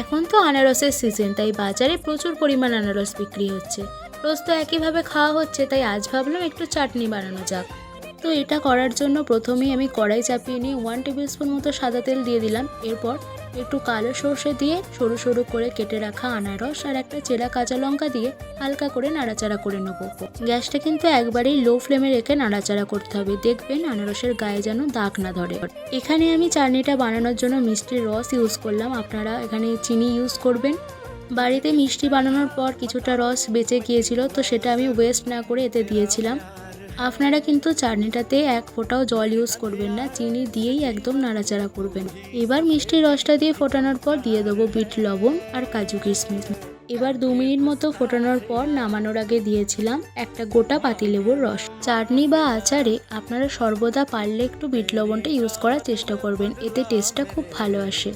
এখন তো আনারসের সিজন, তাই বাজারে প্রচুর পরিমাণ আনারস বিক্রি হচ্ছে। রোজ তো একইভাবে খাওয়া হচ্ছে, তাই আজ ভাবলাম একটু চাটনি বানানো যাক। তো এটা করার জন্য প্রথমেই আমি কড়াই চাপিয়ে নিয়ে 1 টেবিল স্পুন মতো সাদা তেল দিয়ে দিলাম। এরপর একটু কালো সর্ষে দিয়ে সরু সরু করে কেটে রাখা আনারস আর একটা চেরা কাঁচা লঙ্কা দিয়ে হালকা করে নাড়াচাড়া করে নেব। গ্যাসটা কিন্তু একবারেই লো ফ্লেমে রেখে নাড়াচাড়া করতে হবে, দেখবেন আনারসের গায়ে যেন দাগ না ধরে। এখানে আমি চাটনিটা বানানোর জন্য মিষ্টির রস ইউজ করলাম, আপনারা এখানে চিনি ইউজ করবেন। বাড়িতে মিষ্টি বানানোর পর কিছুটা রস বেঁচে গিয়েছিল, তো সেটা আমি ওয়েস্ট না করে এতে দিয়েছিলাম। আপনারা কিন্তু চাটনিটাতে এক ফোঁটাও জল ইউজ করবেন না, চিনি দিয়েই একদম নাড়াচাড়া করবেন। এবার মিষ্টির রসটা দিয়ে ফোটানোর পর দিয়ে দেবো বিট লবণ আর কাজু কিশমিশ। এবার 2 মিনিট মতো ফোটানোর পর নামানোর আগে দিয়েছিলাম একটা গোটা পাতিলেবুর রস। চাটনি বা আচারে আপনারা সর্বদা পারলে একটু বিট লবণটা ইউজ করার চেষ্টা করবেন, এতে টেস্টটা খুব ভালো আসে।